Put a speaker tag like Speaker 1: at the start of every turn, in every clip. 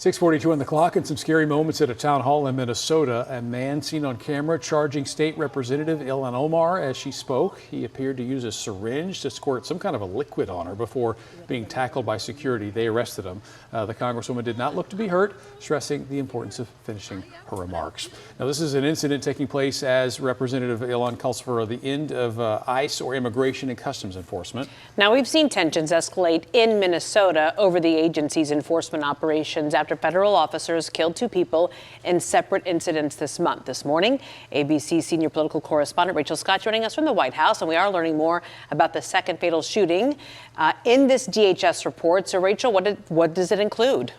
Speaker 1: 6:42 on the clock and some scary moments at a town hall in Minnesota. A man seen on camera charging State Representative Ilhan Omar as she spoke. He appeared to use a syringe to squirt some kind of a liquid on her before being tackled by security. They arrested him. The Congresswoman did not look to be hurt, stressing the importance of finishing her remarks. Now, this is an incident taking place as Representative Ilhan calls for the end of ICE, or Immigration and Customs Enforcement.
Speaker 2: Now, we've seen tensions escalate in Minnesota over the agency's enforcement operations after federal officers killed two people in separate incidents this month. This morning, ABC senior political correspondent Rachel Scott joining us from the White House, and we are learning more about the second fatal shooting in this DHS report. So, Rachel, what does it include?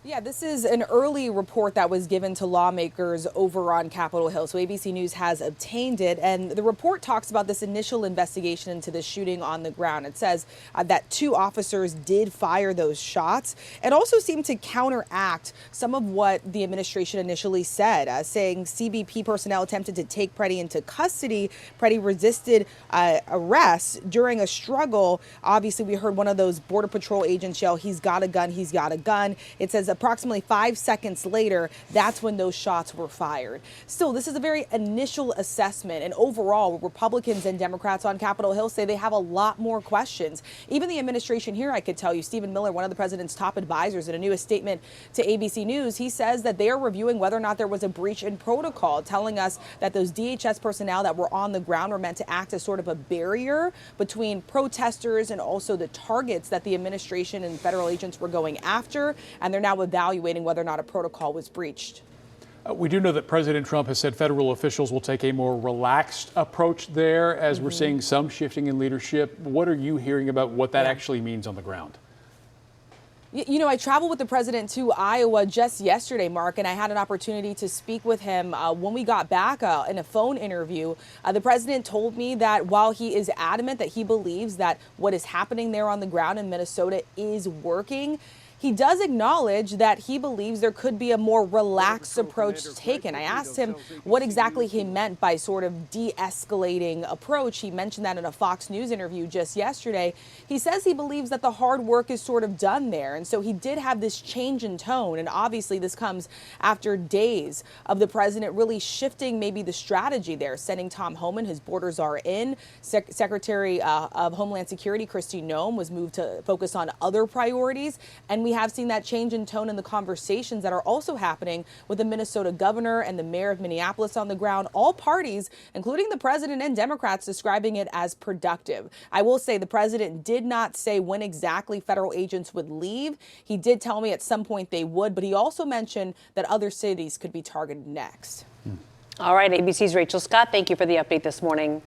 Speaker 3: Yeah, this is an early report that was given to lawmakers over on Capitol Hill. So ABC News has obtained it. And the report talks about this initial investigation into the shooting on the ground. It says that two officers did fire those shots and also seemed to counteract some of what the administration initially said, saying CBP personnel attempted to take Pretti into custody. Pretti resisted arrest during a struggle. Obviously, we heard one of those Border Patrol agents yell, "He's got a gun, he's got a gun." It says approximately 5 seconds later, that's when those shots were fired. Still, this is a very initial assessment. And overall, Republicans and Democrats on Capitol Hill say they have a lot more questions. Even the administration here, I could tell you, Stephen Miller, one of the president's top advisors, in a newest statement to ABC News, he says that they are reviewing whether or not there was a breach in protocol, telling us that those DHS personnel that were on the ground were meant to act as sort of a barrier between protesters and also the targets that the administration and federal agents were going after. And they're now evaluating whether or not a protocol was breached.
Speaker 1: We do know that President Trump has said federal officials will take a more relaxed approach there as we're seeing some shifting in leadership. What are you hearing about what that actually means on the ground?
Speaker 3: You know, I traveled with the president to Iowa just yesterday, Mark, and I had an opportunity to speak with him when we got back in a phone interview. The president told me that while he is adamant that he believes that what is happening there on the ground in Minnesota is working, he does acknowledge that he believes there could be a more relaxed approach taken. I asked him what exactly he meant by sort of de-escalating approach. He mentioned that in a Fox News interview just yesterday. He says he believes that the hard work is sort of done there. And so he did have this change in tone. And obviously this comes after days of the president really shifting maybe the strategy there, sending Tom Homan, his borders are in. Secretary of Homeland Security, Kristi Noem, was moved to focus on other priorities. And we have seen that change in tone in the conversations that are also happening with the Minnesota governor and the mayor of Minneapolis on the ground. All parties, including the president and Democrats, describing it as productive. I will say the president did not say when exactly federal agents would leave. He did tell me at some point they would, but he also mentioned that other cities could be targeted next.
Speaker 2: All right, ABC's Rachel Scott, thank you for the update this morning.